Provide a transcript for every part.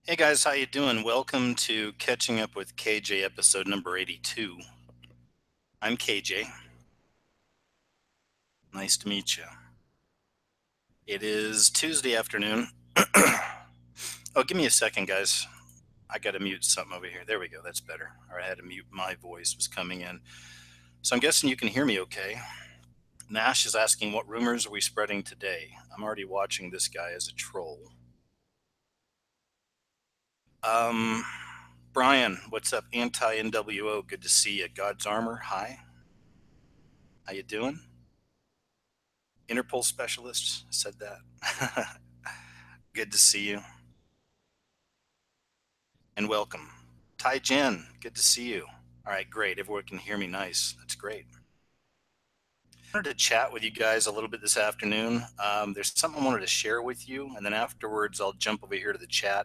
Hey guys, how you doing? Welcome to Catching Up with KJ episode number 82. I'm KJ. Nice to meet you. It is Tuesday afternoon. Oh, give me a second, guys. I got to mute something over here. There we go. That's better. Or I had to mute my voice was coming in. So I'm guessing you can hear me okay. Nash is asking, what rumors are we spreading today? I'm already watching this guy as a troll. Um, Brian, what's up? Anti-NWO, good to see you. God's Armor, hi. How you doing? Interpol specialists said that. Good to see you and welcome. Tai Jen, good to see you. All right, great. Everyone can hear me nice. That's great. I wanted to chat with you guys a little bit this afternoon. There's something I wanted to share with you, and then afterwards I'll jump over here to the chat.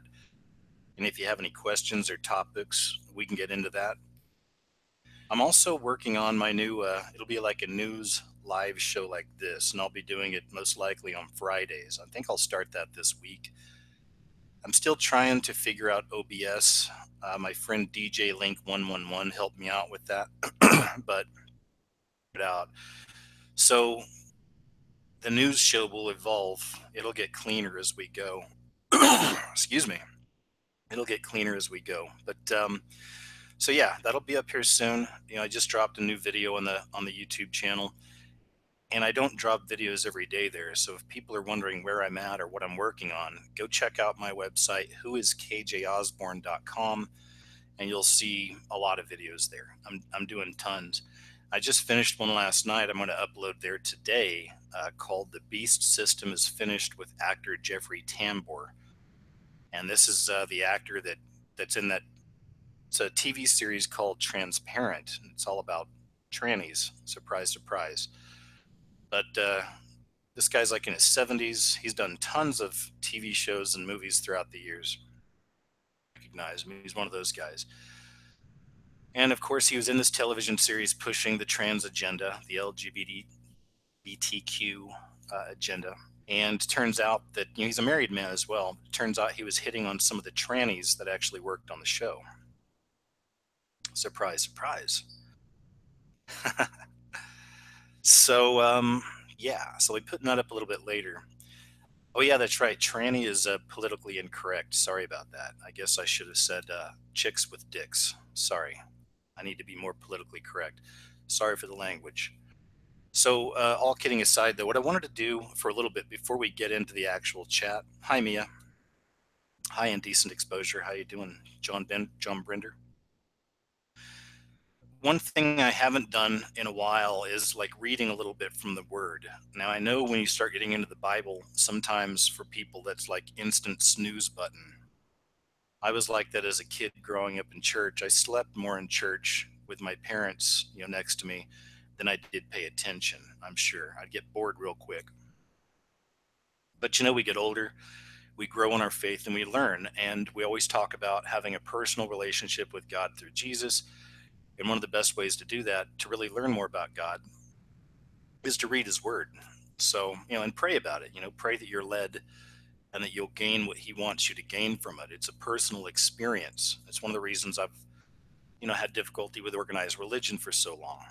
And if you have any questions or topics, we can get into that. I'm also working on my new, it'll be like a news live show like this, and I'll be doing it most likely on Fridays. I think I'll start that this week. I'm still trying to figure out OBS. My friend DJ Link 111 helped me out with that, but it out. So the news show will evolve. It'll get cleaner as we go. Excuse me. It'll get cleaner as we go. But so yeah, that'll be up here soon. I just dropped a new video on the YouTube channel, and I don't drop videos every day there. So if people are wondering where I'm at or what I'm working on, go check out my website, whoiskjosborne.com, and you'll see a lot of videos there. I'm doing tons. I just finished one last night. I'm going to upload there today called "The Beast System is Finished" with actor Jeffrey Tambor, and this is the actor that's in that. It's a TV series called Transparent. It's all about trannies. Surprise, surprise. But this guy's like in his 70s. He's done tons of TV shows and movies throughout the years. Recognize me. He's one of those guys. And of course, he was in this television series pushing the trans agenda, the LGBTQ agenda. And turns out that he's a married man as well. Turns out he was hitting on some of the trannies that actually worked on the show. Surprise, surprise. So yeah, so we're putting that up a little bit later. Oh yeah, that's right. Tranny is politically incorrect. Sorry about that. I guess I should have said chicks with dicks. Sorry. I need to be more politically correct. Sorry for the language. So, all kidding aside, though, what I wanted to do for a little bit before we get into the actual chat. Hi, Mia. Hi, Indecent Exposure. How you doing, John Brinder? One thing I haven't done in a while is like reading a little bit from the Word. Now, I know when you start getting into the Bible, sometimes for people that's like instant snooze button. I was like that as a kid growing up in church. I slept more in church with my parents, next to me than I did pay attention. I'm sure I'd get bored real quick. But we get older, we grow in our faith, and we learn. And we always talk about having a personal relationship with God through Jesus. And one of the best ways to do that, to really learn more about God, is to read His Word. So, and pray about it. Pray that you're led and that you'll gain what He wants you to gain from it. It's a personal experience. It's one of the reasons I've, had difficulty with organized religion for so long.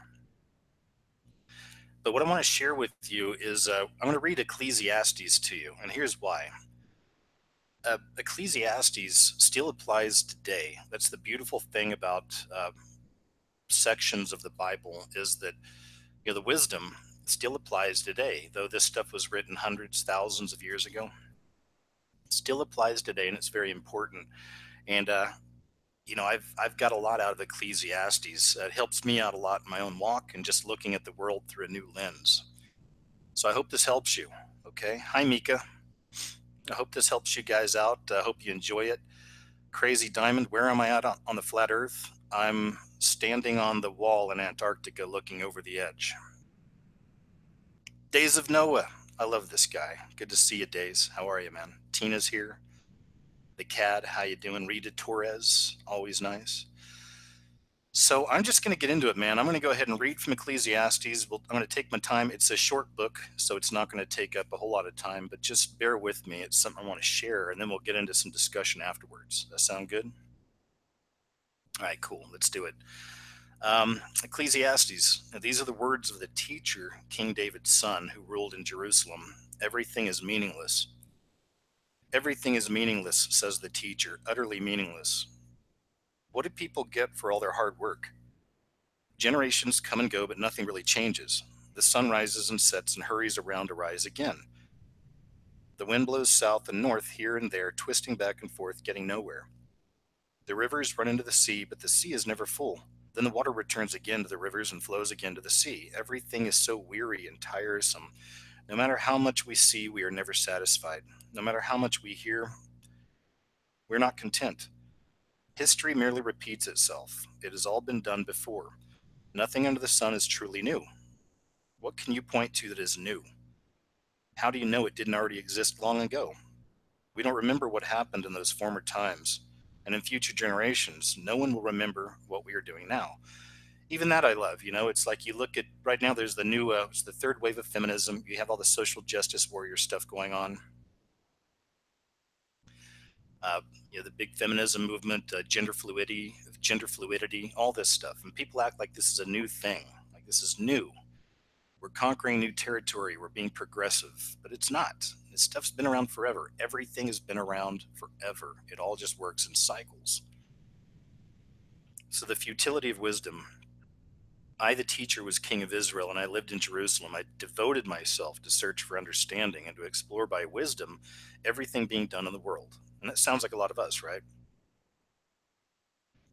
But what I want to share with you is I'm going to read Ecclesiastes to you, and here's why. Ecclesiastes still applies today. That's the beautiful thing about sections of the Bible, is that the wisdom still applies today. Though this stuff was written hundreds, thousands of years ago, it still applies today, and it's very important. And I've got a lot out of Ecclesiastes. It helps me out a lot in my own walk and just looking at the world through a new lens. So I hope this helps you. Okay. Hi, Mika. I hope this helps you guys out. I hope you enjoy it. Crazy Diamond, where am I at on the flat Earth? I'm standing on the wall in Antarctica looking over the edge. Days of Noah. I love this guy. Good to see you, Days. How are you, man? Tina's here. The Cad, how you doing? Rita Torres, always nice. So I'm just going to get into it, man. I'm going to go ahead and read from Ecclesiastes. I'm going to take my time. It's a short book, so it's not going to take up a whole lot of time, but just bear with me. It's something I want to share, and then we'll get into some discussion afterwards. That sound good? All right, cool. Let's do it. Ecclesiastes. Now, these are the words of the teacher, King David's son, who ruled in Jerusalem. Everything is meaningless. Everything is meaningless, says the teacher, utterly meaningless. What do people get for all their hard work? Generations come and go, but nothing really changes. The sun rises and sets and hurries around to rise again. The wind blows south and north here and there, twisting back and forth, getting nowhere. The rivers run into the sea, but the sea is never full. Then the water returns again to the rivers and flows again to the sea. Everything is so weary and tiresome. No matter how much we see, we are never satisfied. No matter how much we hear, we're not content. History merely repeats itself. It has all been done before. Nothing under the sun is truly new. What can you point to that is new? How do you know it didn't already exist long ago? We don't remember what happened in those former times, and in future generations, no one will remember what we are doing now. Even that I love. It's like you look at right now. There's the new, it's the third wave of feminism. You have all the social justice warrior stuff going on. Uh, the big feminism movement, gender fluidity, all this stuff, and people act like this is a new thing, like this is new. We're conquering new territory. We're being progressive, but it's not. This stuff's been around forever. Everything has been around forever. It all just works in cycles. So, the futility of wisdom. I, the teacher, was king of Israel, and I lived in Jerusalem. I devoted myself to search for understanding and to explore by wisdom everything being done in the world. And that sounds like a lot of us, right?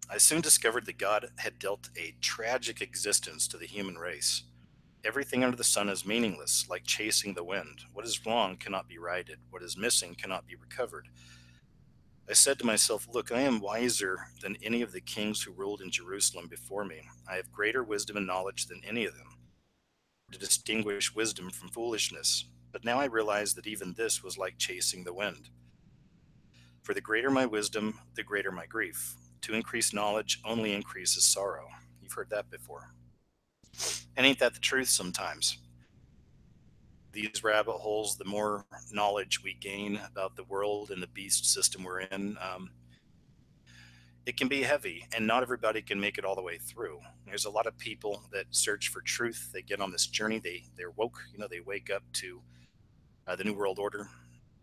I soon discovered that God had dealt a tragic existence to the human race. Everything under the sun is meaningless, like chasing the wind. What is wrong cannot be righted. What is missing cannot be recovered. I said to myself, look, I am wiser than any of the kings who ruled in Jerusalem before me. I have greater wisdom and knowledge than any of them to distinguish wisdom from foolishness. But now I realize that even this was like chasing the wind. For the greater my wisdom, the greater my grief. To increase knowledge only increases sorrow. You've heard that before. And ain't that the truth sometimes? These rabbit holes, the more knowledge we gain about the world and the beast system we're in, it can be heavy, and not everybody can make it all the way through. There's a lot of people that search for truth. They get on this journey. They're woke. They wake up to the New World Order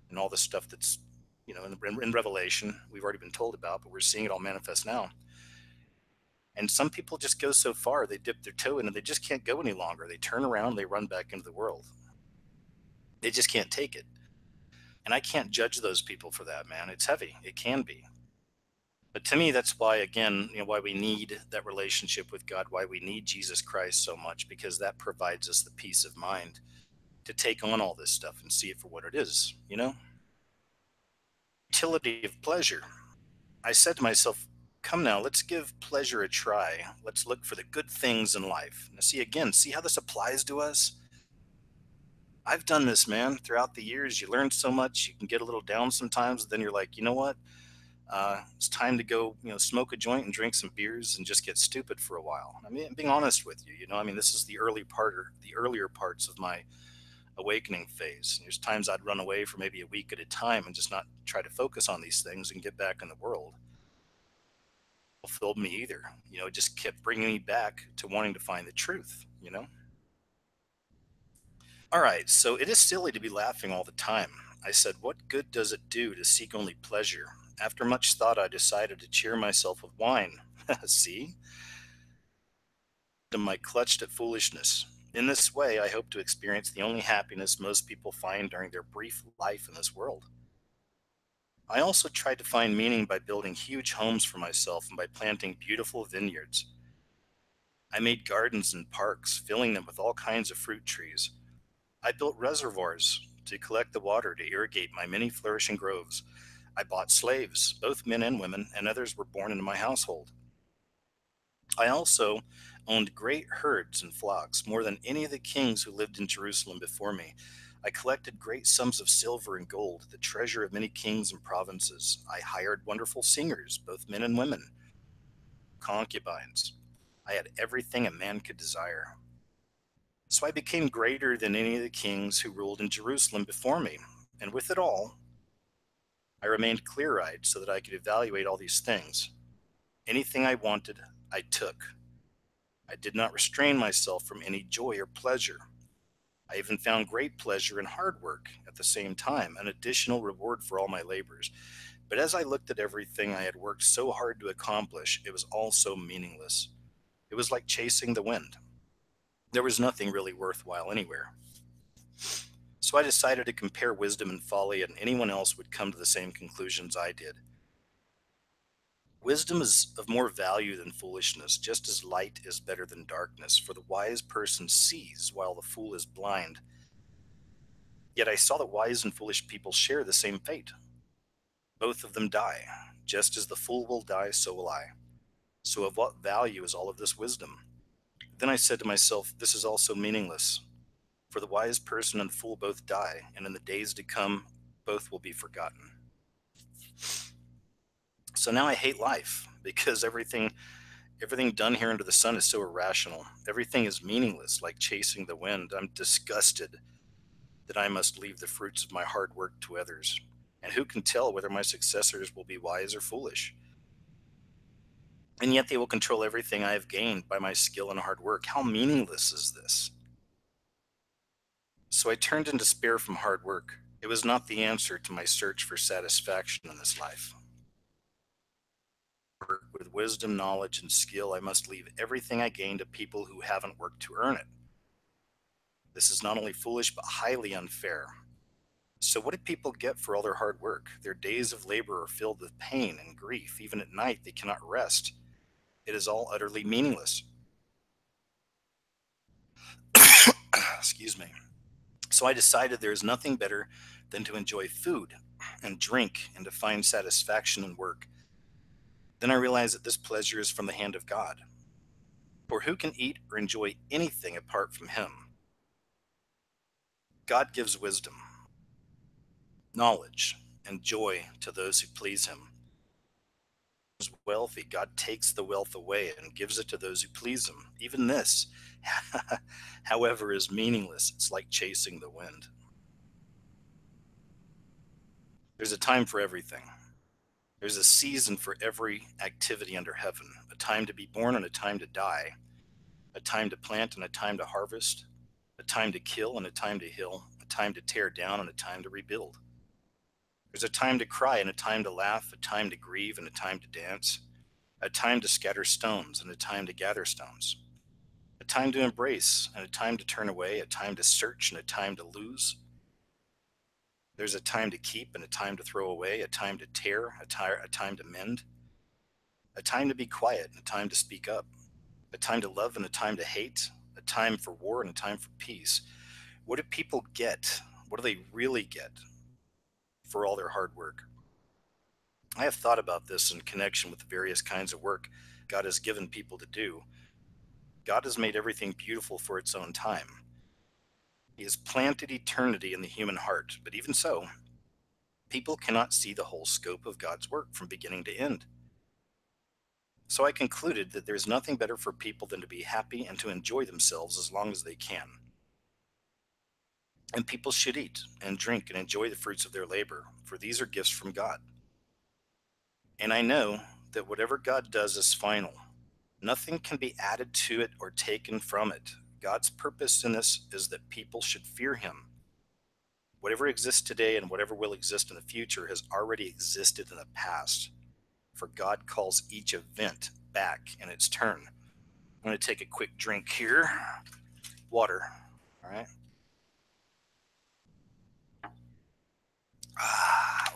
and all the stuff that's in Revelation we've already been told about, but we're seeing it all manifest now. And some people just go so far, they dip their toe in and they just can't go any longer. They turn around, they run back into the world. They just can't take it. And I can't judge those people for that, man. It's heavy. It can be. But to me, that's why, again, why we need that relationship with God, why we need Jesus Christ so much, because that provides us the peace of mind to take on all this stuff and see it for what it is. Utility of pleasure. I said to myself, come now, let's give pleasure a try. Let's look for the good things in life. Now, see how this applies to us? I've done this, man, throughout the years. You learn so much, you can get a little down sometimes. Then you're like, you know what? It's time to go, smoke a joint and drink some beers and just get stupid for a while. I mean, being honest with you, this is the earlier parts of my awakening phase. There's times I'd run away for maybe a week at a time and just not try to focus on these things and get back in the world. It fulfilled me either. It just kept bringing me back to wanting to find the truth. All right, so it is silly to be laughing all the time. I said, what good does it do to seek only pleasure? After much thought, I decided to cheer myself with wine. See? I clutched at foolishness. In this way, I hope to experience the only happiness most people find during their brief life in this world. I also tried to find meaning by building huge homes for myself and by planting beautiful vineyards. I made gardens and parks, filling them with all kinds of fruit trees. I built reservoirs to collect the water to irrigate my many flourishing groves. I bought slaves, both men and women, and others were born into my household. I also owned great herds and flocks, more than any of the kings who lived in Jerusalem before me. I collected great sums of silver and gold, the treasure of many kings and provinces. I hired wonderful singers, both men and women, concubines. I had everything a man could desire. So I became greater than any of the kings who ruled in Jerusalem before me. And with it all, I remained clear eyed so that I could evaluate all these things. Anything I wanted, I took. I did not restrain myself from any joy or pleasure. I even found great pleasure in hard work at the same time, an additional reward for all my labors. But as I looked at everything I had worked so hard to accomplish, it was all so meaningless. It was like chasing the wind. There was nothing really worthwhile anywhere. So I decided to compare wisdom and folly, and anyone else would come to the same conclusions I did. Wisdom is of more value than foolishness, just as light is better than darkness, for the wise person sees while the fool is blind. Yet I saw that wise and foolish people share the same fate. Both of them die. Just as the fool will die, so will I. So of what value is all of this wisdom? Then I said to myself, this is also meaningless. For the wise person and the fool both die, and in the days to come, both will be forgotten. So now I hate life because everything done here under the sun is so irrational. Everything is meaningless, like chasing the wind. I'm disgusted that I must leave the fruits of my hard work to others. And who can tell whether my successors will be wise or foolish? And yet they will control everything I have gained by my skill and hard work. How meaningless is this? So I turned in despair from hard work. It was not the answer to my search for satisfaction in this life. With wisdom, knowledge, and skill, I must leave everything I gain to people who haven't worked to earn it. This is not only foolish, but highly unfair. So, what do people get for all their hard work? Their days of labor are filled with pain and grief. Even at night, they cannot rest. It is all utterly meaningless. Excuse me. So, I decided there is nothing better than to enjoy food and drink and to find satisfaction in work. Then I realized that this pleasure is from the hand of God. For who can eat or enjoy anything apart from Him? God gives wisdom, knowledge, and joy to those who please Him. Is wealthy, God takes the wealth away and gives it to those who please Him. Even this, however, is meaningless. It's like chasing the wind. There's a time for everything. There's a season for every activity under heaven, a time to be born and a time to die, a time to plant and a time to harvest, a time to kill and a time to heal, a time to tear down and a time to rebuild. There's a time to cry and a time to laugh, a time to grieve and a time to dance, a time to scatter stones and a time to gather stones, a time to embrace and a time to turn away, a time to search and a time to lose. There's a time to keep and a time to throw away, a time to tear, a time to mend, a time to be quiet and a time to speak up, a time to love and a time to hate, a time for war and a time for peace. What do people get? What do they really get for all their hard work? I have thought about this in connection with the various kinds of work God has given people to do. God has made everything beautiful for its own time. He has planted eternity in the human heart, but even so, people cannot see the whole scope of God's work from beginning to end. So I concluded that there's nothing better for people than to be happy and to enjoy themselves as long as they can. And people should eat and drink and enjoy the fruits of their labor, for these are gifts from God. And I know that whatever God does is final. Nothing can be added to it or taken from it. God's purpose in this is that people should fear Him. Whatever exists today and whatever will exist in the future has already existed in the past, for God calls each event back in its turn. I'm going to take a quick drink here. Water. All right.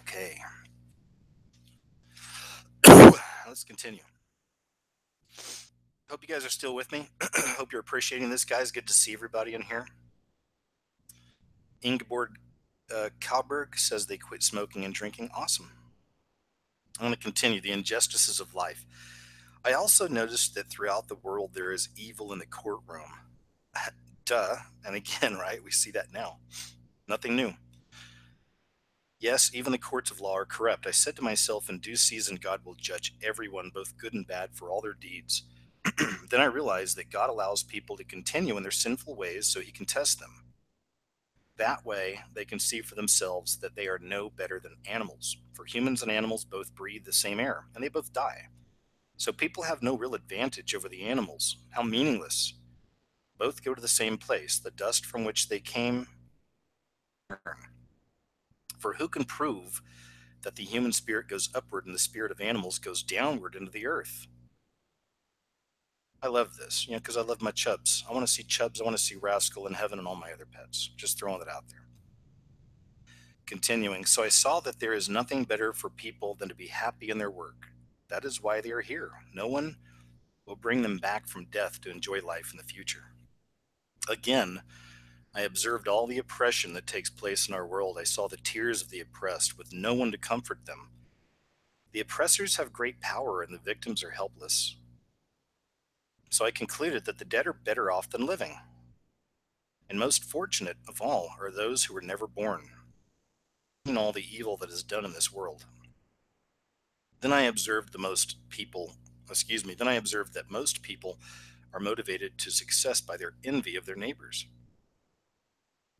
Okay. Let's continue. Hope you guys are still with me. Hope you're appreciating this, guys. Good to see everybody in here. Ingeborg Kalberg says they quit smoking and drinking. Awesome. I'm going to continue the injustices of life. I also noticed that throughout the world there is evil in the courtroom. Duh. And again, right, we see that now. Nothing new. Yes, even the courts of law are corrupt. I said to myself, in due season, God will judge everyone, both good and bad, for all their deeds. Then I realized that God allows people to continue in their sinful ways so he can test them. That way, they can see for themselves that they are no better than animals. For humans and animals both breathe the same air, and they both die. So people have no real advantage over the animals. How meaningless. Both go to the same place, the dust from which they came. For who can prove that the human spirit goes upward and the spirit of animals goes downward into the earth? I love this, because I love my chubs. I want to see chubs. I want to see Rascal in heaven and all my other pets. Just throwing it out there. Continuing, so I saw that there is nothing better for people than to be happy in their work. That is why they are here. No one will bring them back from death to enjoy life in the future. Again, I observed all the oppression that takes place in our world. I saw the tears of the oppressed with no one to comfort them. The oppressors have great power and the victims are helpless. So I concluded that the dead are better off than living. And most fortunate of all are those who were never born, in all the evil that is done in this world. Then I observed then I observed that most people are motivated to success by their envy of their neighbors.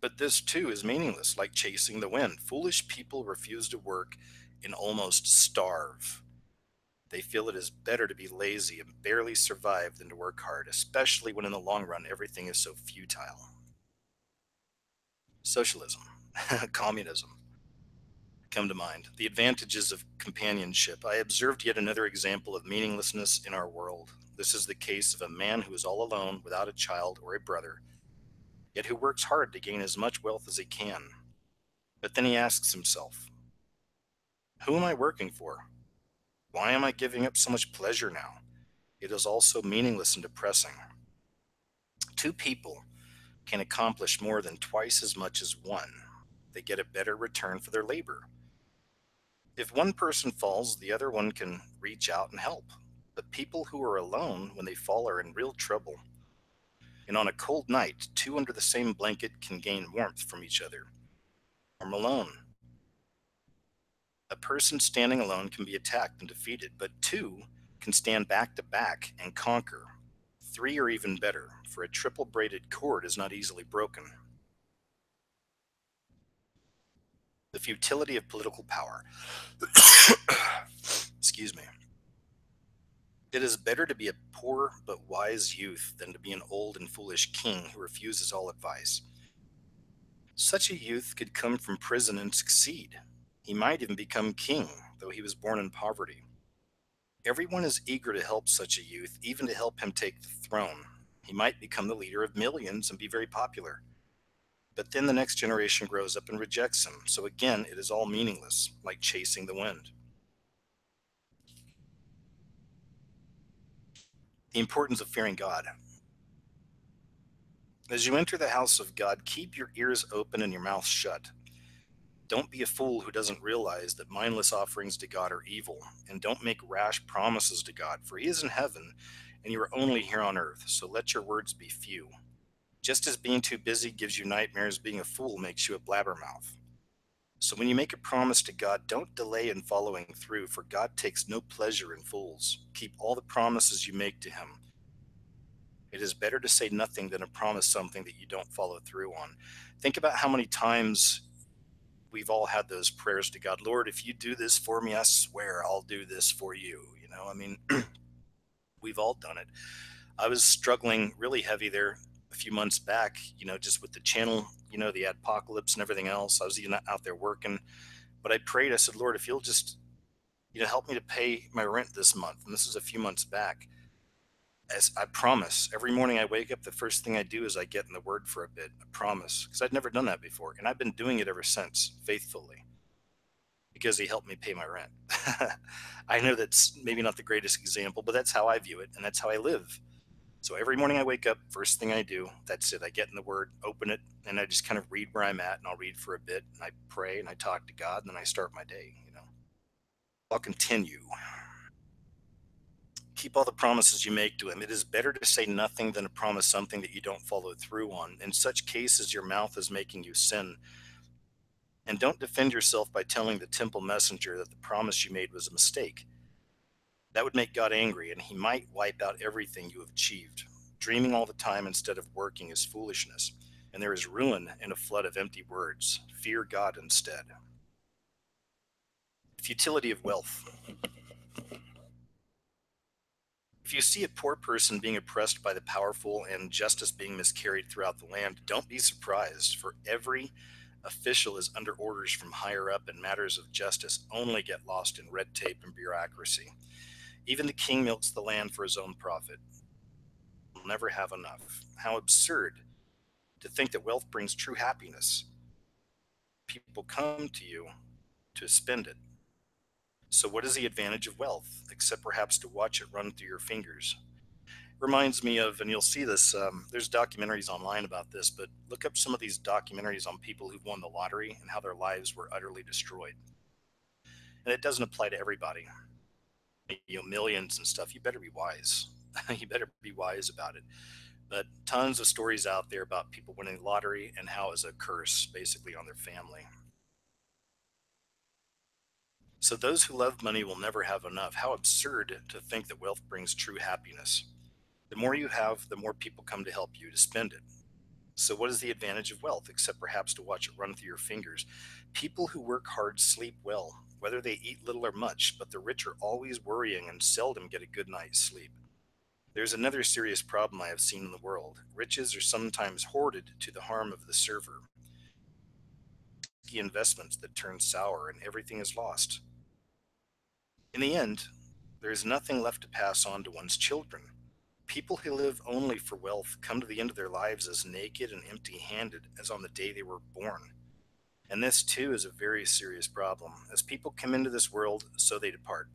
But this too is meaningless, like chasing the wind. Foolish people refuse to work and almost starve. They feel it is better to be lazy and barely survive than to work hard, especially when in the long run everything is so futile. Socialism, communism come to mind. The advantages of companionship. I observed yet another example of meaninglessness in our world. This is the case of a man who is all alone without a child or a brother, yet who works hard to gain as much wealth as he can. But then he asks himself, who am I working for? Why am I giving up so much pleasure now? It is all so meaningless and depressing. Two people can accomplish more than twice as much as one. They get a better return for their labor. If one person falls, the other one can reach out and help. But people who are alone when they fall are in real trouble. And on a cold night, two under the same blanket can gain warmth from each other. Warm alone. A person standing alone can be attacked and defeated, but two can stand back to back and conquer. Three are even better, for a triple braided cord is not easily broken. The futility of political power. Excuse me. It is better to be a poor but wise youth than to be an old and foolish king who refuses all advice. Such a youth could come from prison and succeed. He might even become king, though he was born in poverty. Everyone is eager to help such a youth, even to help him take the throne. He might become the leader of millions and be very popular. But then the next generation grows up and rejects him, so again it is all meaningless, like chasing the wind. The importance of fearing God. As you enter the house of God, keep your ears open and your mouth shut. Don't be a fool who doesn't realize that mindless offerings to God are evil, and don't make rash promises to God, for he is in heaven, and you are only here on earth, so let your words be few. Just as being too busy gives you nightmares, being a fool makes you a blabbermouth. So when you make a promise to God, don't delay in following through, for God takes no pleasure in fools. Keep all the promises you make to him. It is better to say nothing than to promise something that you don't follow through on. Think about how many times we've all had those prayers to God. Lord, if you do this for me, I swear I'll do this for you. We've all done it. I was struggling really heavy there a few months back, just with the channel, the apocalypse and everything else. I was even out there working, but I prayed. I said, Lord, if you'll just, help me to pay my rent this month. And this is a few months back. As I promise, every morning I wake up, the first thing I do is I get in the word for a bit. I promise, because I'd never done that before. And I've been doing it ever since, faithfully, because he helped me pay my rent. I know that's maybe not the greatest example, but that's how I view it. And that's how I live. So every morning I wake up, first thing I do, that's it. I get in the word, open it, and I just kind of read where I'm at, and I'll read for a bit, and I pray, and I talk to God, and then I start my day. I'll continue. Keep all the promises you make to him. It is better to say nothing than to promise something that you don't follow through on. In such cases, your mouth is making you sin. And don't defend yourself by telling the temple messenger that the promise you made was a mistake. That would make God angry, and he might wipe out everything you have achieved. Dreaming all the time instead of working is foolishness, and there is ruin in a flood of empty words. Fear God instead. Futility of wealth. If you see a poor person being oppressed by the powerful and justice being miscarried throughout the land, don't be surprised, for every official is under orders from higher up, and matters of justice only get lost in red tape and bureaucracy. Even the king milks the land for his own profit. Will never have enough. How absurd to think that wealth brings true happiness. People come to you to spend it. So, what is the advantage of wealth, except perhaps to watch it run through your fingers? Reminds me of, and you'll see this, there's documentaries online about this, but look up some of these documentaries on people who've won the lottery and how their lives were utterly destroyed. And it doesn't apply to everybody. Millions and stuff, you better be wise. You better be wise about it. But tons of stories out there about people winning the lottery and how it's a curse basically on their family. So those who love money will never have enough. How absurd to think that wealth brings true happiness. The more you have, the more people come to help you to spend it. So what is the advantage of wealth, except perhaps to watch it run through your fingers? People who work hard sleep well, whether they eat little or much, but the rich are always worrying and seldom get a good night's sleep. There's another serious problem I have seen in the world. Riches are sometimes hoarded to the harm of the server. Investments that turn sour and everything is lost. In the end, there is nothing left to pass on to one's children. People who live only for wealth come to the end of their lives as naked and empty handed as on the day they were born. And this too is a very serious problem. As people come into this world, so they depart.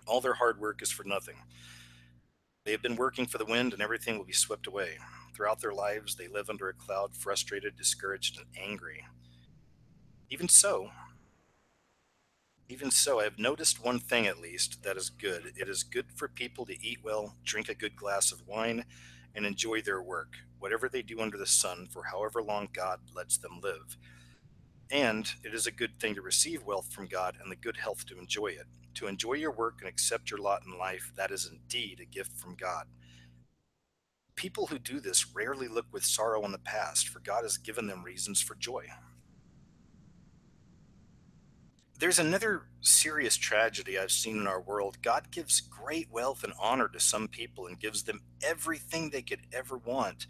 All their hard work is for nothing. They have been working for the wind, and everything will be swept away. Throughout their lives, they live under a cloud, frustrated, discouraged, and angry. Even so, I have noticed one thing at least that is good. It is good for people to eat well, drink a good glass of wine, and enjoy their work, whatever they do under the sun, for however long God lets them live. And it is a good thing to receive wealth from God and the good health to enjoy it. To enjoy your work and accept your lot in life, that is indeed a gift from God. People who do this rarely look with sorrow on the past, for God has given them reasons for joy. There's another serious tragedy I've seen in our world. God gives great wealth and honor to some people and gives them everything they could ever want.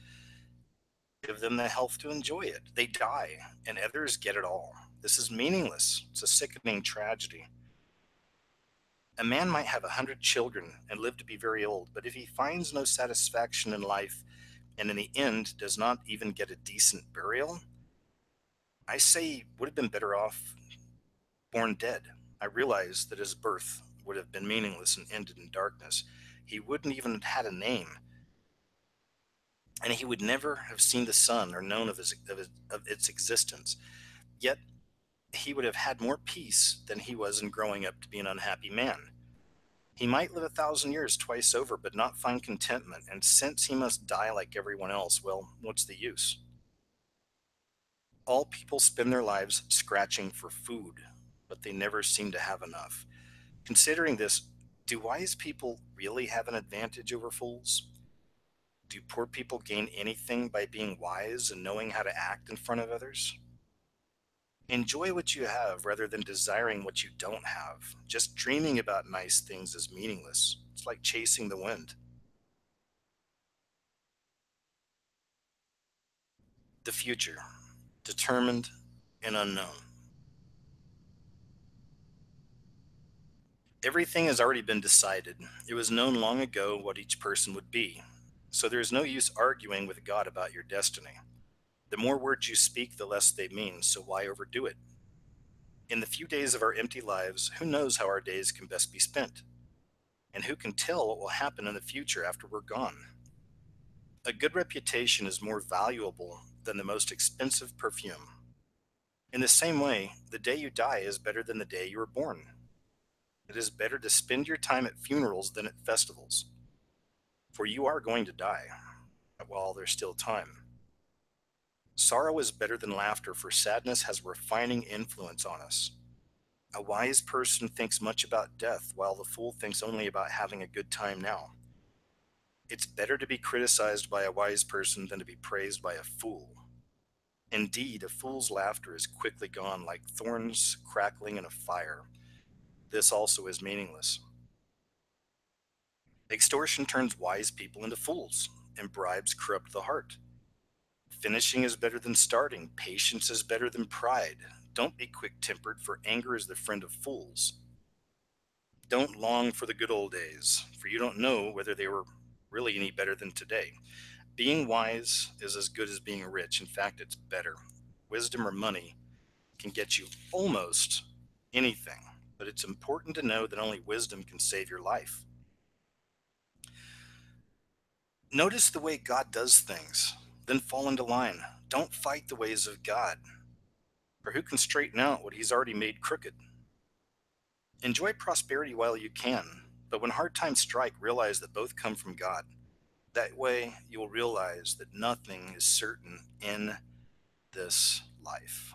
Give them the health to enjoy it. They die, and others get it all. This is meaningless. It's a sickening tragedy. A man might have 100 children and live to be very old, but if he finds no satisfaction in life and in the end does not even get a decent burial, I say he would have been better off born dead. I realized that his birth would have been meaningless and ended in darkness. He wouldn't even have had a name, and he would never have seen the sun or known of its existence. Yet he would have had more peace than he was in growing up to be an unhappy man. He might live 1,000 years twice over, but not find contentment, and since he must die like everyone else, well, what's the use? All people spend their lives scratching for food, but they never seem to have enough. Considering this, do wise people really have an advantage over fools? Do poor people gain anything by being wise and knowing how to act in front of others? Enjoy what you have rather than desiring what you don't have. Just dreaming about nice things is meaningless. It's like chasing the wind. The future, determined and unknown. Everything has already been decided. It was known long ago what each person would be. So there is no use arguing with God about your destiny. The more words you speak, the less they mean, so why overdo it? In the few days of our empty lives, who knows how our days can best be spent? And who can tell what will happen in the future after we're gone? A good reputation is more valuable than the most expensive perfume. In the same way, the day you die is better than the day you were born. It is better to spend your time at funerals than at festivals, for you are going to die while there's still time. Sorrow is better than laughter, for sadness has a refining influence on us. A wise person thinks much about death, while the fool thinks only about having a good time now. It's better to be criticized by a wise person than to be praised by a fool. Indeed, a fool's laughter is quickly gone like thorns crackling in a fire. This also is meaningless. Extortion turns wise people into fools, and bribes corrupt the heart. Finishing is better than starting. Patience is better than pride. Don't be quick tempered, for anger is the friend of fools. Don't long for the good old days, for you don't know whether they were really any better than today. Being wise is as good as being rich. In fact, it's better. Wisdom or money can get you almost anything, but it's important to know that only wisdom can save your life. Notice the way God does things, then fall into line. Don't fight the ways of God, for who can straighten out what he's already made crooked? Enjoy prosperity while you can, but when hard times strike, realize that both come from God. That way, you will realize that nothing is certain in this life.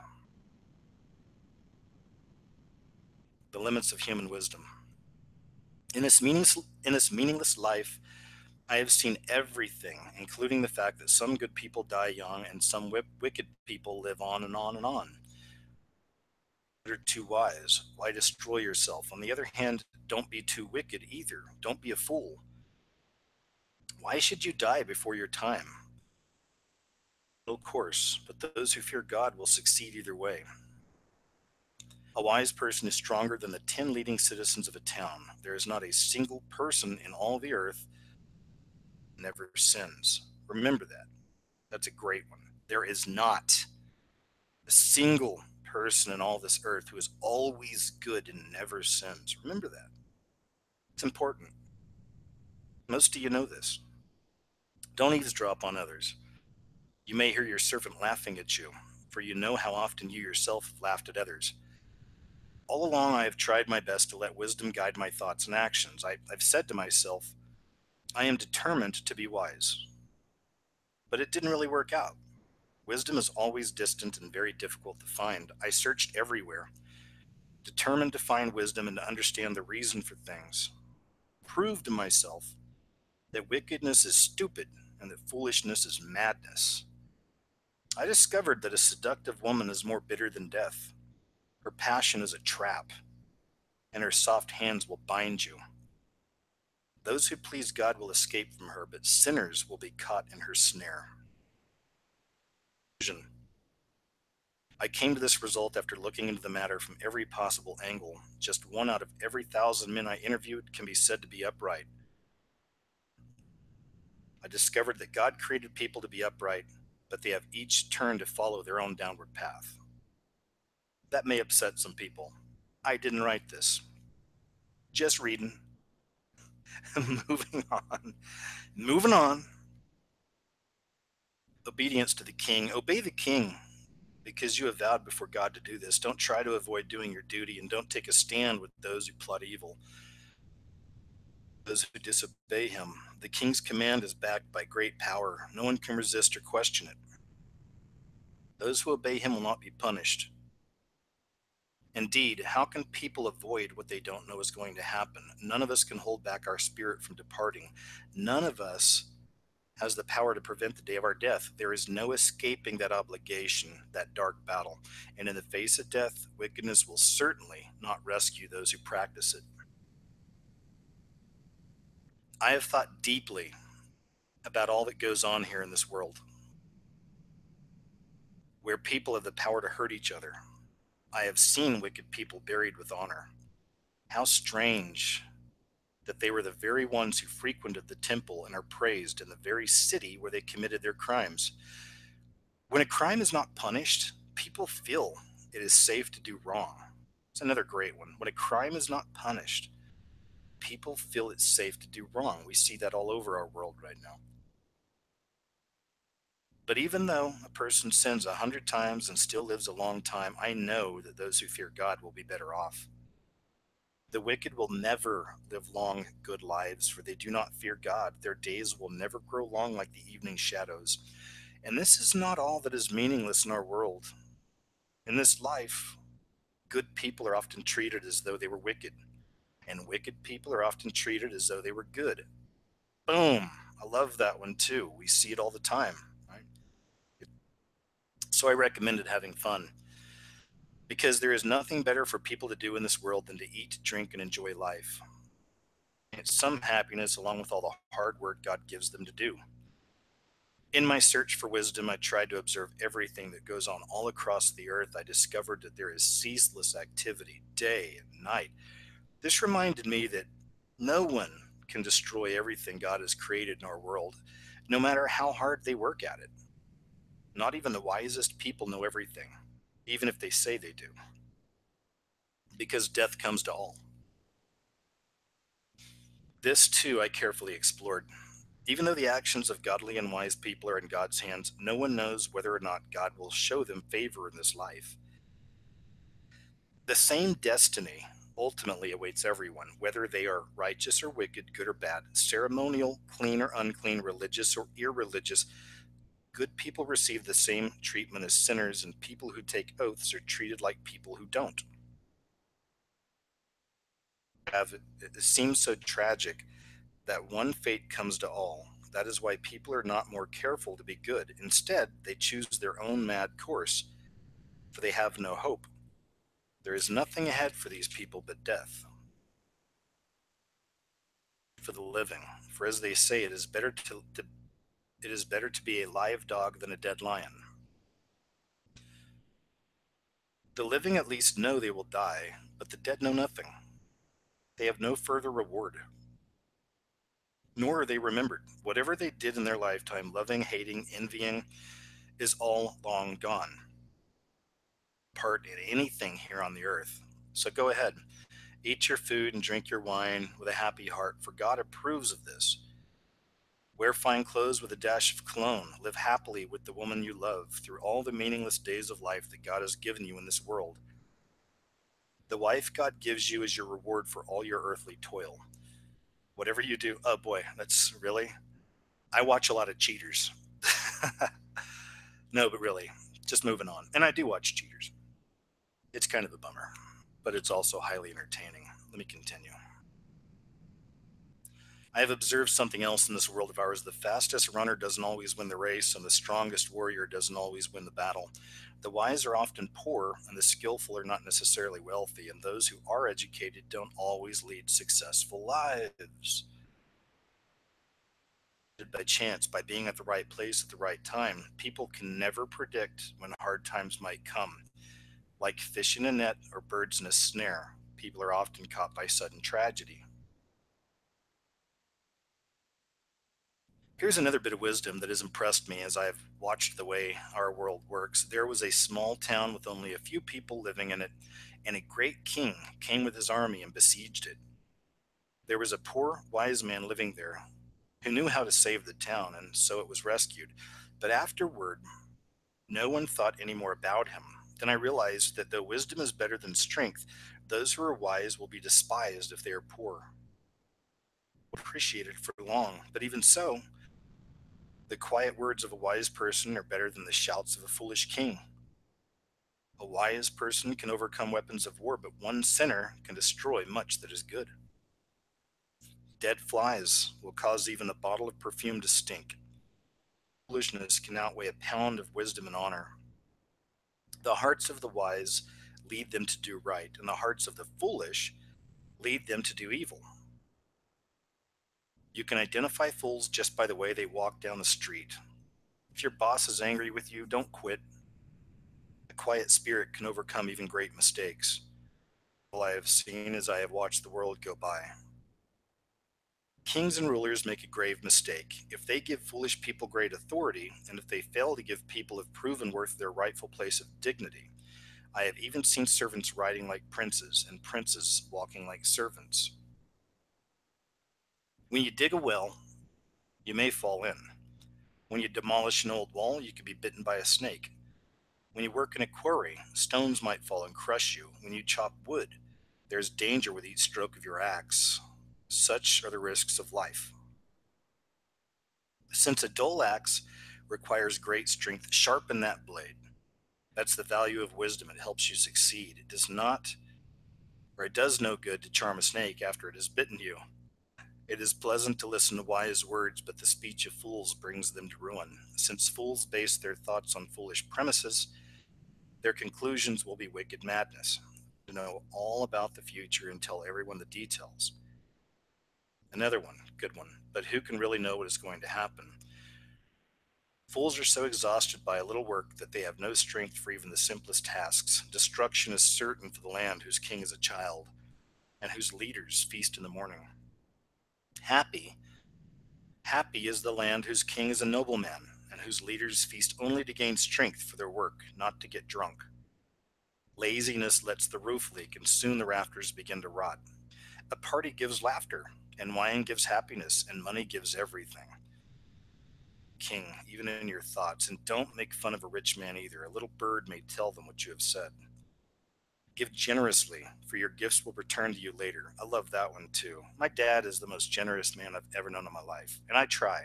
The limits of human wisdom. In this meaningless life, I have seen everything, including the fact that some good people die young and some wicked people live on and on and on. You're too wise. Why destroy yourself? On the other hand, don't be too wicked either. Don't be a fool. Why should you die before your time? Of course, but those who fear God will succeed either way. A wise person is stronger than the 10 leading citizens of a town. There is not a single person in all the earth who never sins. Remember that. That's a great one. There is not a single person in all this earth who is always good and never sins. Remember that. It's important. Most of you know this. Don't eavesdrop on others. You may hear your servant laughing at you, for you know how often you yourself have laughed at others. All along, I have tried my best to let wisdom guide my thoughts and actions. I've said to myself, I am determined to be wise. But it didn't really work out. Wisdom is always distant and very difficult to find. I searched everywhere, determined to find wisdom and to understand the reason for things. Proved to myself that wickedness is stupid and that foolishness is madness. I discovered that a seductive woman is more bitter than death. Her passion is a trap, and her soft hands will bind you. Those who please God will escape from her, but sinners will be caught in her snare. I came to this result after looking into the matter from every possible angle. Just one out of every 1,000 men I interviewed can be said to be upright. I discovered that God created people to be upright, but they have each turned to follow their own downward path. That may upset some people. I didn't write this. Just reading. Moving on. Moving on. Obedience to the king. Obey the king because you have vowed before God to do this. Don't try to avoid doing your duty, and don't take a stand with those who plot evil, those who disobey him. The king's command is backed by great power. No one can resist or question it. Those who obey him will not be punished. Indeed, how can people avoid what they don't know is going to happen? None of us can hold back our spirit from departing. None of us has the power to prevent the day of our death. There is no escaping that obligation, that dark battle. And in the face of death, wickedness will certainly not rescue those who practice it. I have thought deeply about all that goes on here in this world, where people have the power to hurt each other. I have seen wicked people buried with honor. How strange that they were the very ones who frequented the temple and are praised in the very city where they committed their crimes. When a crime is not punished, people feel it is safe to do wrong. It's another great one. When a crime is not punished, people feel it's safe to do wrong. We see that all over our world right now. But even though a person sins 100 times and still lives a long time, I know that those who fear God will be better off. The wicked will never live long, good lives, for they do not fear God. Their days will never grow long like the evening shadows. And this is not all that is meaningless in our world. In this life, Good people are often treated as though they were wicked, and wicked people are often treated as though they were good. Boom. I love that one too. We see it all the time, right? So I recommended having fun because there is nothing better for people to do in this world than to eat, drink, and enjoy life. It's some happiness along with all the hard work God gives them to do. In my search for wisdom, I tried to observe everything that goes on all across the earth. I discovered that there is ceaseless activity day and night. This reminded me that no one can destroy everything God has created in our world, no matter how hard they work at it. Not even the wisest people know everything, even if they say they do, because death comes to all. This too I carefully explored. Even though the actions of godly and wise people are in God's hands, no one knows whether or not God will show them favor in this life. The same destiny ultimately awaits everyone, whether they are righteous or wicked, good or bad, ceremonial, clean or unclean, religious or irreligious. Good people receive the same treatment as sinners, and people who take oaths are treated like people who don't. It seems so tragic that one fate comes to all. That is why people are not more careful to be good. Instead, they choose their own mad course, for they have no hope. There is nothing ahead for these people but death. For the living, for as they say, it is better to be a live dog than a dead lion. The living at least know they will die, but the dead know nothing. They have no further reward, nor are they remembered. Whatever they did in their lifetime, loving, hating, envying, is all long gone. Part in anything here on the earth. So go ahead, eat your food and drink your wine with a happy heart, for God approves of this. Wear fine clothes with a dash of cologne. Live happily with the woman you love through all the meaningless days of life that God has given you in this world. The wife God gives you is your reward for all your earthly toil. Whatever you do, oh boy, that's really. I watch a lot of cheaters. No, but really, just moving on. And I do watch cheaters. It's kind of a bummer, but it's also highly entertaining. Let me continue. I have observed something else in this world of ours. The fastest runner doesn't always win the race, and the strongest warrior doesn't always win the battle. The wise are often poor, and the skillful are not necessarily wealthy, and those who are educated don't always lead successful lives. By chance, by being at the right place at the right time, people can never predict when hard times might come. Like fish in a net or birds in a snare, people are often caught by sudden tragedy. Here's another bit of wisdom that has impressed me as I've watched the way our world works. There was a small town with only a few people living in it, and a great king came with his army and besieged it. There was a poor, wise man living there who knew how to save the town, and so it was rescued. But afterward, no one thought any more about him. Then I realized that though wisdom is better than strength, those who are wise will be despised if they are poor. Appreciated for long, but even so, the quiet words of a wise person are better than the shouts of a foolish king. A wise person can overcome weapons of war, but one sinner can destroy much that is good. Dead flies will cause even a bottle of perfume to stink. Foolishness can outweigh a pound of wisdom and honor. The hearts of the wise lead them to do right, and the hearts of the foolish lead them to do evil. You can identify fools just by the way they walk down the street. If your boss is angry with you, don't quit. A quiet spirit can overcome even great mistakes. All I have seen as I have watched the world go by. Kings and rulers make a grave mistake. If they give foolish people great authority, and if they fail to give people of proven worth their rightful place of dignity, I have even seen servants riding like princes and princes walking like servants. When you dig a well, you may fall in. When you demolish an old wall, you could be bitten by a snake. When you work in a quarry, stones might fall and crush you. When you chop wood, there's danger with each stroke of your axe. Such are the risks of life. Since a dull axe requires great strength, sharpen that blade. That's the value of wisdom. It helps you succeed. It does not, or it does no good to charm a snake after it has bitten you. It is pleasant to listen to wise words, but the speech of fools brings them to ruin. Since fools base their thoughts on foolish premises, their conclusions will be wicked madness. To know all about the future and tell everyone the details. Another one, good one, but who can really know what is going to happen? Fools are so exhausted by a little work that they have no strength for even the simplest tasks. Destruction is certain for the land whose king is a child, and whose leaders feast in the morning. Happy, happy is the land whose king is a nobleman, and whose leaders feast only to gain strength for their work, not to get drunk. Laziness lets the roof leak, and soon the rafters begin to rot. A party gives laughter, and wine gives happiness, and money gives everything. King, even in your thoughts, and don't make fun of a rich man either. A little bird may tell them what you have said. Give generously, for your gifts will return to you later. I love that one too. My dad is the most generous man I've ever known in my life, and I try.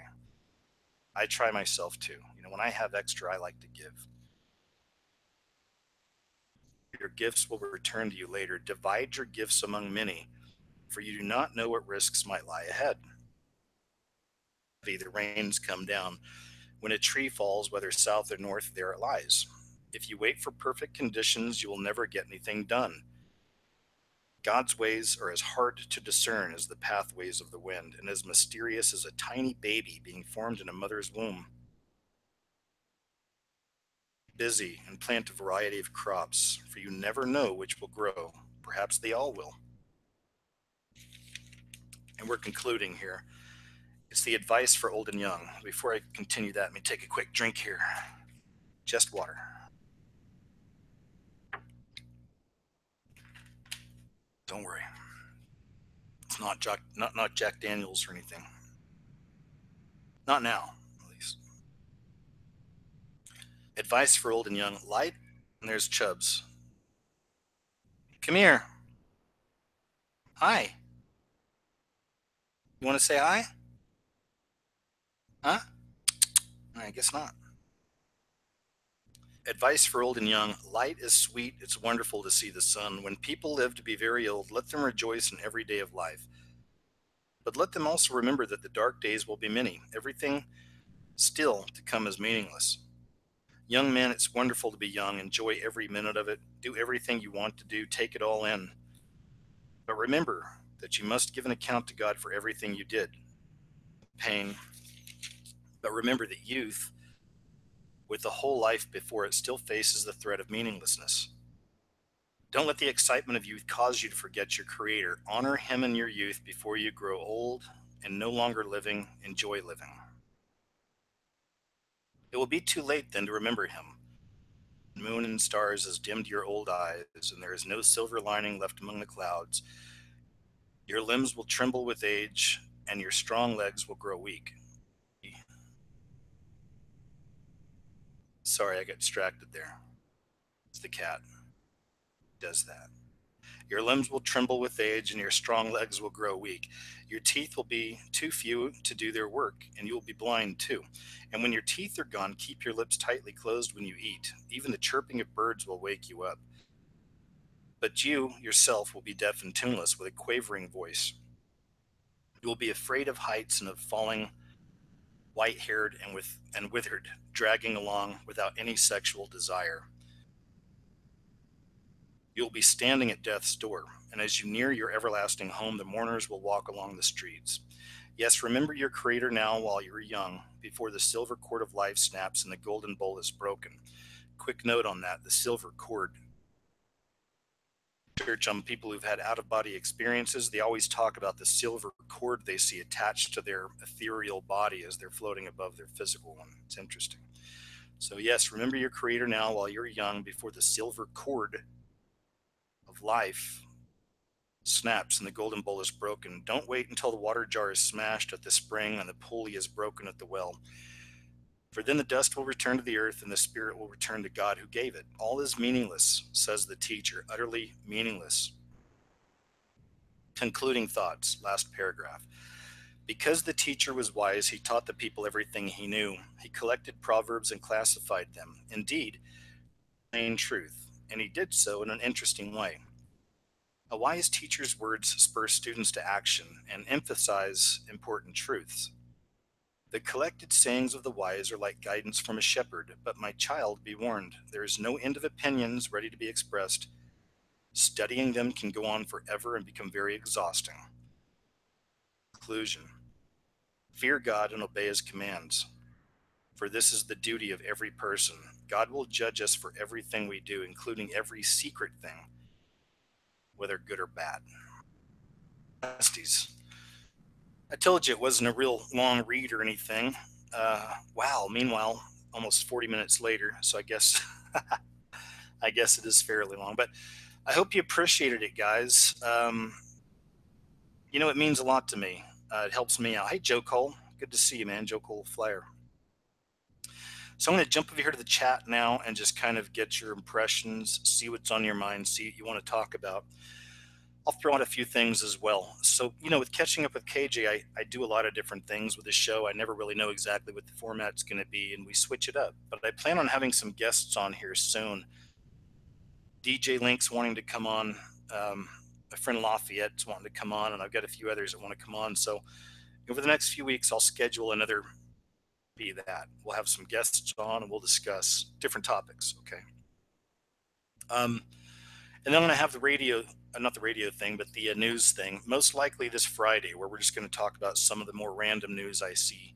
I try myself too. When I have extra, I like to give. Your gifts will return to you later. Divide your gifts among many, for you do not know what risks might lie ahead. The rains come down. When a tree falls, whether south or north, there it lies. If you wait for perfect conditions, you will never get anything done. God's ways are as hard to discern as the pathways of the wind, and as mysterious as a tiny baby being formed in a mother's womb. Busy and plant a variety of crops, for you never know which will grow. Perhaps they all will. And we're concluding here. It's the advice for old and young. Before I continue that, let me take a quick drink here. Just water. Don't worry. It's not Jack Daniels or anything. Not now, at least. Advice for old and young. Light, and there's Chubbs. Come here. Hi. You want to say hi? Huh? I guess not. Advice for old and young. Light is sweet. It's wonderful to see the sun. When people live to be very old, let them rejoice in every day of life. But let them also remember that the dark days will be many. Everything still to come is meaningless. Young men, it's wonderful to be young. Enjoy every minute of it. Do everything you want to do. Take it all in. But remember that you must give an account to God for everything you did. Pain. But remember that youth, with the whole life before it, still faces the threat of meaninglessness. Don't let the excitement of youth cause you to forget your Creator. Honor Him in your youth before you grow old and no longer living. Enjoy living. It will be too late then to remember Him. Moon and stars has dimmed your old eyes, and there is no silver lining left among the clouds. Your limbs will tremble with age, and your strong legs will grow weak. Sorry, I got distracted there. It's the cat. It does that. Your limbs will tremble with age, and your strong legs will grow weak. Your teeth will be too few to do their work, and you will be blind too. And when your teeth are gone, keep your lips tightly closed when you eat. Even the chirping of birds will wake you up. But you yourself will be deaf and tuneless with a quavering voice. You will be afraid of heights and of falling, white-haired and withered, dragging along without any sexual desire. You will be standing at death's door, and as you near your everlasting home, the mourners will walk along the streets. Yes, remember your Creator now while you're young, before the silver cord of life snaps and the golden bowl is broken. Quick note on that, the silver cord. Research on people who've had out-of-body experiences, they always talk about the silver cord they see attached to their ethereal body as they're floating above their physical one. It's interesting. So yes, remember your Creator now while you're young, before the silver cord of life snaps and the golden bowl is broken. Don't wait until the water jar is smashed at the spring and the pulley is broken at the well. For then the dust will return to the earth and the spirit will return to God who gave it. All is meaningless, says the teacher, utterly meaningless. Concluding thoughts, last paragraph. Because the teacher was wise, he taught the people everything he knew. He collected proverbs and classified them. Indeed, plain truth, and he did so in an interesting way. A wise teacher's words spur students to action and emphasize important truths. The collected sayings of the wise are like guidance from a shepherd, but my child, be warned, there is no end of opinions ready to be expressed. Studying them can go on forever and become very exhausting. Conclusion. Fear God and obey his commands, for this is the duty of every person. God will judge us for everything we do, including every secret thing, whether good or bad. Besties. I told you it wasn't a real long read or anything. Wow. Meanwhile, almost 40 minutes later, so I guess I guess it is fairly long. But I hope you appreciated it, guys. It means a lot to me. It helps me out. Hey, Joe Cole. Good to see you, man. Joe Cole Flyer. So I'm going to jump over here to the chat now and just kind of get your impressions, see what's on your mind, see what you want to talk about. I'll throw out a few things as well. So, with Catching Up with KJ, I do a lot of different things with the show. I never really know exactly what the format's going to be, and we switch it up. But I plan on having some guests on here soon. DJ Link's wanting to come on. My friend Lafayette's wanting to come on, and I've got a few others that want to come on. So over the next few weeks, I'll schedule another be that. We'll have some guests on, and we'll discuss different topics, okay? And then I'm going to have the radio, not the radio thing, but the news thing, most likely this Friday, where we're just going to talk about some of the more random news I see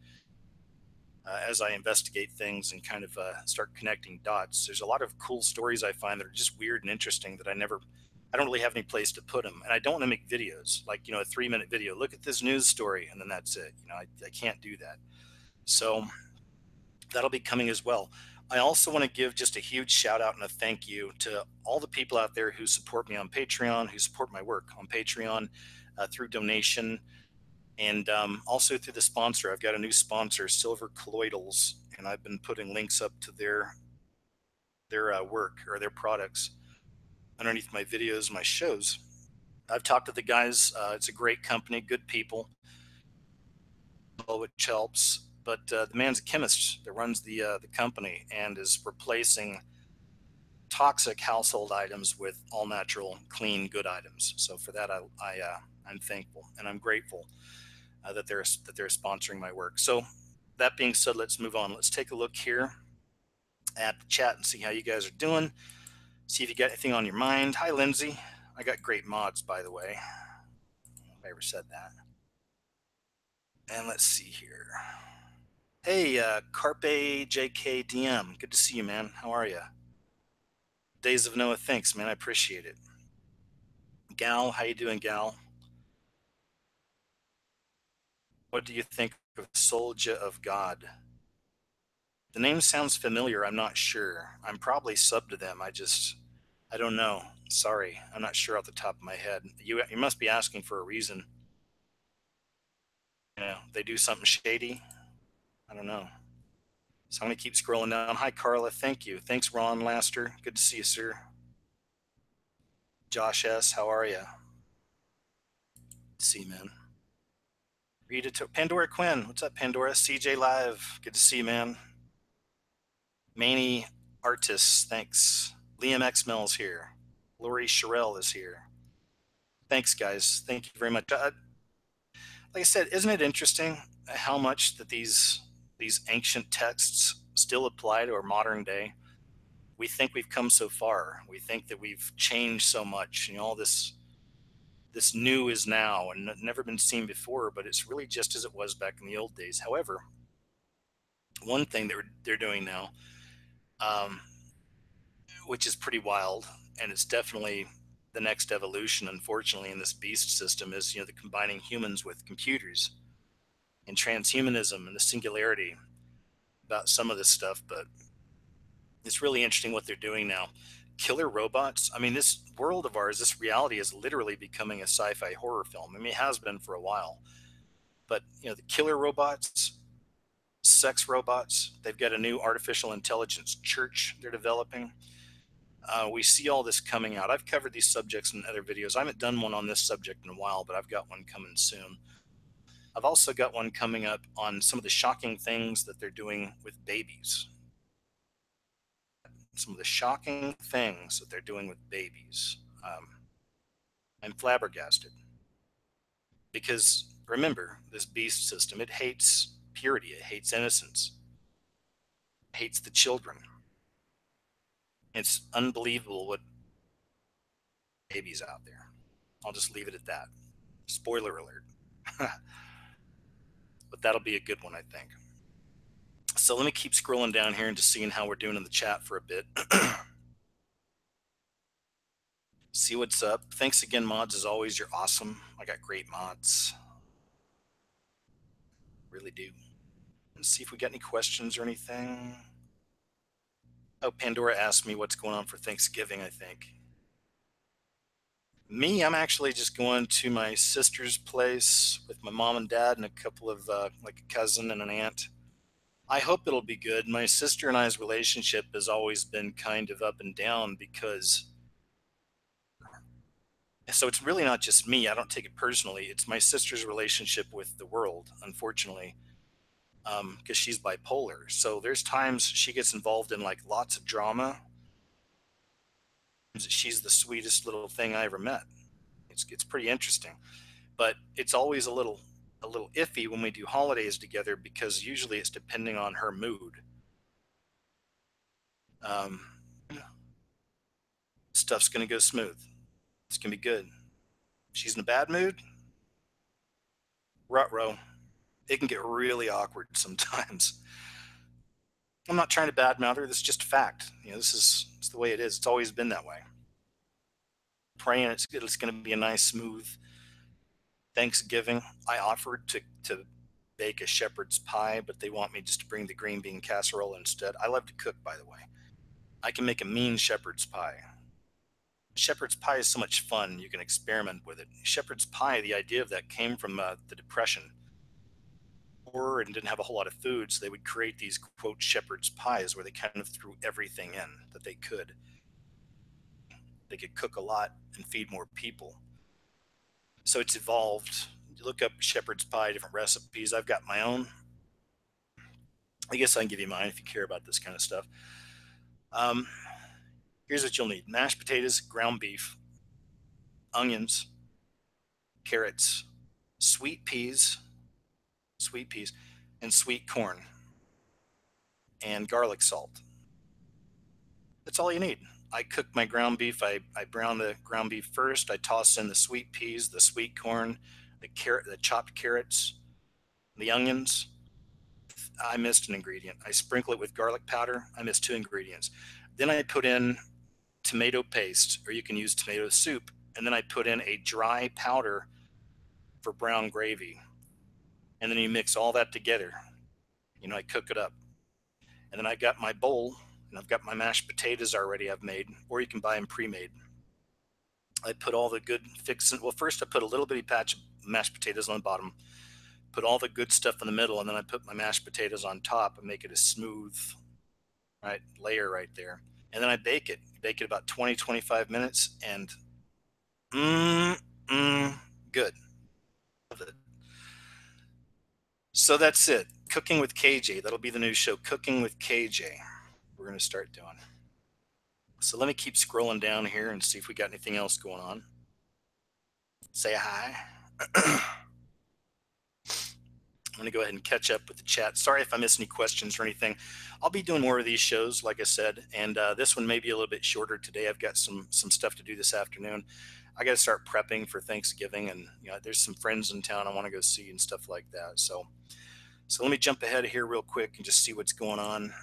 as I investigate things and kind of start connecting dots. There's a lot of cool stories I find that are just weird and interesting that I don't really have any place to put them. And I don't want to make videos like, a 3-minute video. Look at this news story, and then that's it. I can't do that. So that'll be coming as well. I also want to give just a huge shout out and a thank you to all the people out there who support me on Patreon, who support my work on Patreon through donation, and also through the sponsor. I've got a new sponsor, Silver Colloidals, and I've been putting links up to their work or their products underneath my videos, my shows. I've talked to the guys. It's a great company, good people, which helps. But the man's a chemist that runs the company and is replacing toxic household items with all natural, clean, good items. So for that, I'm thankful and I'm grateful that they're sponsoring my work. So that being said, let's move on. Let's take a look here at the chat and see how you guys are doing. See if you got anything on your mind. Hi, Lindsay. I got great mods, by the way. If I ever said that. And let's see here. Hey, Carpe JKDM. Good to see you, man. How are you? Days of Noah, thanks, man. I appreciate it. Gal, how you doing, Gal? What do you think of Soldier of God? The name sounds familiar. I'm not sure. I'm probably sub to them. I don't know. Sorry. I'm not sure off the top of my head. You must be asking for a reason. They do something shady. I don't know. So I'm going to keep scrolling down. Hi, Carla. Thank you. Thanks, Ron Laster. Good to see you, sir. Josh S., how are you? See, man. Rita Pandora Quinn. What's up, Pandora? CJ Live. Good to see you, man. Manny Artists. Thanks. Liam X. Mills here. Lori Sherrill is here. Thanks, guys. Thank you very much. Like I said, isn't it interesting how much that these ancient texts still apply to our modern day? We think we've come so far. We think that we've changed so much. All this new is now and never been seen before, but it's really just as it was back in the old days. However, one thing that they're doing now, which is pretty wild, and it's definitely the next evolution, unfortunately, in this beast system, is the combining humans with computers and transhumanism and the singularity about some of this stuff. But it's really interesting what they're doing now. Killer robots. I mean, this world of ours, this reality is literally becoming a sci-fi horror film. I mean, it has been for a while. But, the killer robots, sex robots, they've got a new artificial intelligence church they're developing. We see all this coming out. I've covered these subjects in other videos. I haven't done one on this subject in a while, but I've got one coming soon. I've also got one coming up on some of the shocking things that they're doing with babies. some of the shocking things that they're doing with babies. I'm flabbergasted because remember, this beast system, it hates purity, it hates innocence, it hates the children. It's unbelievable what babies out there. I'll just leave it at that. Spoiler alert. But that'll be a good one, I think. So let me keep scrolling down here and just seeing how we're doing in the chat for a bit. See what's up. Thanks again, mods. As always, you're awesome. I got great mods. Really do. Let's see if we got any questions or anything. Oh, Pandora asked me what's going on for Thanksgiving, I think. Me, I'm actually just going to my sister's place with my mom and dad and a couple of, like a cousin and an aunt. I hope it'll be good. My sister and I's relationship has always been kind of up and down because, so it's really not just me. I don't take it personally. It's my sister's relationship with the world, unfortunately, because she's bipolar. So there's times she gets involved in like lots of drama. She's the sweetest little thing I ever met. It's pretty interesting, but it's always a little iffy when we do holidays together because usually it's depending on her mood. Um, Stuff's gonna go smooth. It's gonna be good. She's in a bad mood. Rut-row. It can get really awkward sometimes. I'm not trying to badmouth her. This is just a fact. You know, it's the way it is. It's always been that way. Praying it's going to be a nice, smooth Thanksgiving. I offered to bake a shepherd's pie, but they want me just to bring the green bean casserole instead. I love to cook, by the way. I can make a mean shepherd's pie. Shepherd's pie is so much fun. You can experiment with it. Shepherd's pie, the idea of that came from the Depression. And didn't have a whole lot of food, so they would create these quote shepherd's pies where they kind of threw everything in that they could. They could cook a lot and feed more people. So it's evolved. You look up shepherd's pie, different recipes. I've got my own. I guess I can give you mine if you care about this kind of stuff. Um, Here's what you'll need: mashed potatoes, ground beef, onions, carrots, sweet peas, and sweet corn, and garlic salt. That's all you need. I cook my ground beef. I brown the ground beef first. I toss in the sweet peas, the sweet corn, the chopped carrots, the onions. I missed an ingredient. I sprinkle it with garlic powder. I missed two ingredients. Then I put in tomato paste, or you can use tomato soup. And then I put in a dry powder for brown gravy. And then you mix all that together. You know, I cook it up. And then I got my bowl, and I've got my mashed potatoes already I've made, or you can buy them pre-made. I put all the good fixin'. Well, first I put a little bitty patch of mashed potatoes on the bottom, put all the good stuff in the middle, and then I put my mashed potatoes on top and make it a smooth, right, layer right there. And then I bake it. Bake it about 20, 25 minutes, and good. Love it. So that's it. Cooking with KJ. That'll be the new show, Cooking with KJ. We're going to start doing. So let me keep scrolling down here and see if we got anything else going on. Say hi. I'm going to go ahead and catch up with the chat. Sorry if I miss any questions or anything. I'll be doing more of these shows, like I said, and this one may be a little bit shorter today. I've got some stuff to do this afternoon. I got to start prepping for Thanksgiving, and you know, there's some friends in town I want to go see and stuff like that. So let me jump ahead here real quick and just see what's going on.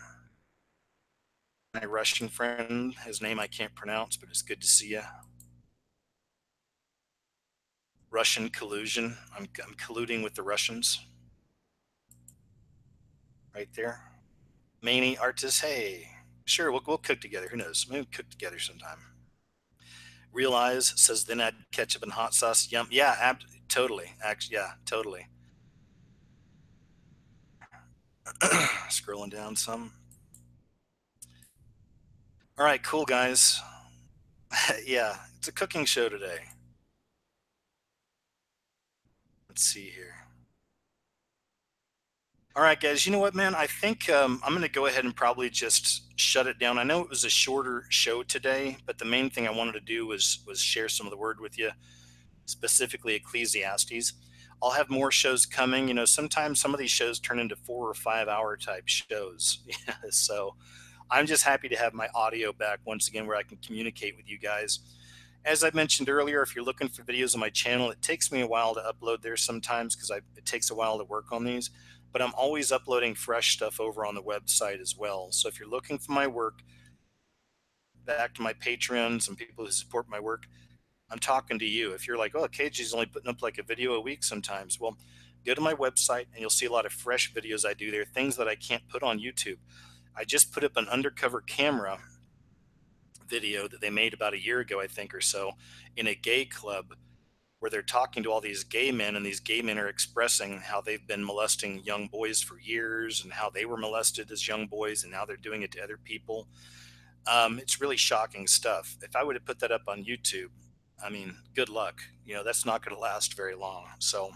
My Russian friend, his name I can't pronounce, but it's good to see you. Russian collusion. I'm colluding with the Russians. Right there. Maney artist. Hey, sure, we'll cook together. Who knows? Maybe we'll cook together sometime. Realize says then add ketchup and hot sauce. Yum. Yeah, totally. Actually, yeah, totally. Scrolling down some. All right, cool guys. Yeah, it's a cooking show today. Let's see here. All right, guys. You know what, man? I think I'm going to go ahead and probably just shut it down. I know it was a shorter show today, but the main thing I wanted to do was share some of the word with you, specifically Ecclesiastes. I'll have more shows coming. Sometimes some of these shows turn into 4 or 5 hour type shows. Yeah, so I'm just happy to have my audio back once again where I can communicate with you guys. As I mentioned earlier, if you're looking for videos on my channel, it takes me a while to upload there sometimes because it takes a while to work on these, but I'm always uploading fresh stuff over on the website as well. So if you're looking for my work, back to my Patreons and people who support my work, I'm talking to you. If you're like, oh, KG's only putting up like a video a week sometimes, well, go to my website and you'll see a lot of fresh videos I do there, things that I can't put on YouTube. I just put up an undercover camera video that they made about a year ago, I think, or so, in a gay club where they're talking to all these gay men, and these gay men are expressing how they've been molesting young boys for years and how they were molested as young boys and now they're doing it to other people. It's really shocking stuff. If I would have put that up on YouTube, I mean, good luck. That's not going to last very long. So,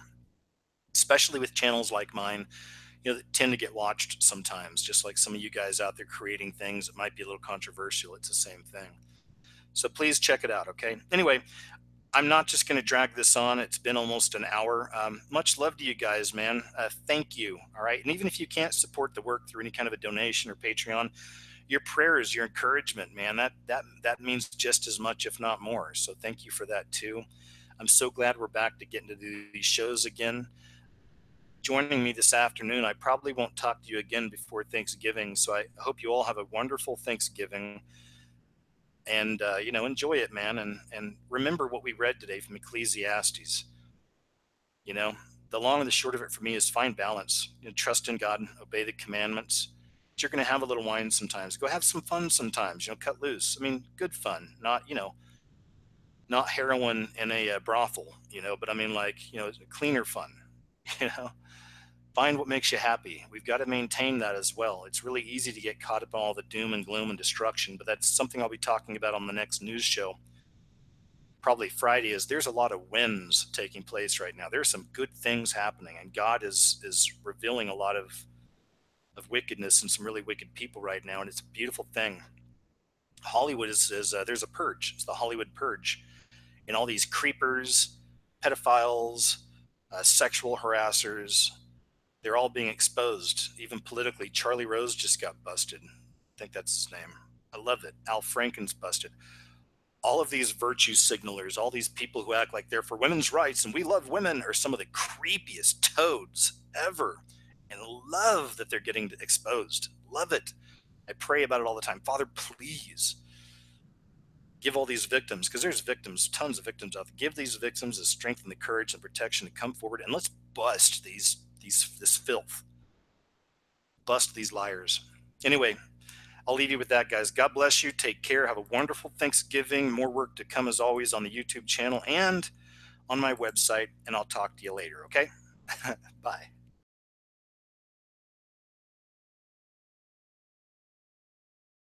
especially with channels like mine, that tend to get watched sometimes, just like some of you guys out there creating things that might be a little controversial. It's the same thing. So please check it out. Okay. Anyway, I'm not just going to drag this on. It's been almost an hour. Much love to you guys, man. Thank you. All right. And even if you can't support the work through any kind of a donation or Patreon, your prayers, your encouragement, man, that means just as much, if not more. So thank you for that too. I'm so glad we're back to getting to do these shows again. Joining me this afternoon, I probably won't talk to you again before Thanksgiving. So I hope you all have a wonderful Thanksgiving and enjoy it, man. And remember what we read today from Ecclesiastes. you know the long and the short of it for me is find balance. Trust in God, obey the commandments, but you're going to have a little wine sometimes. Go have some fun sometimes. Cut loose. I mean, good fun, not heroin in a brothel, but I mean, like, cleaner fun. you know Find what makes you happy. We've got to maintain that as well. It's really easy to get caught up in all the doom and gloom and destruction, but that's something I'll be talking about on the next news show, probably Friday. Is there's a lot of wins taking place right now. There's some good things happening, and God is revealing a lot of wickedness and some really wicked people right now, and it's a beautiful thing. Hollywood is there's a purge. It's the Hollywood purge, and all these creepers, pedophiles, sexual harassers, they're all being exposed, even politically. Charlie Rose just got busted. I think that's his name. I love it. Al Franken's busted. All of these virtue signalers, all these people who act like they're for women's rights and we love women, are some of the creepiest toads ever. And love that they're getting exposed. Love it. I pray about it all the time. Father, please give all these victims, because there's victims, tons of victims out there. Give these victims the strength and the courage and protection to come forward, and let's bust this filth. Bust these liars. Anyway, I'll leave you with that, guys. God bless you. Take care. Have a wonderful Thanksgiving. More work to come, as always, on the YouTube channel and on my website, and I'll talk to you later, okay? Bye.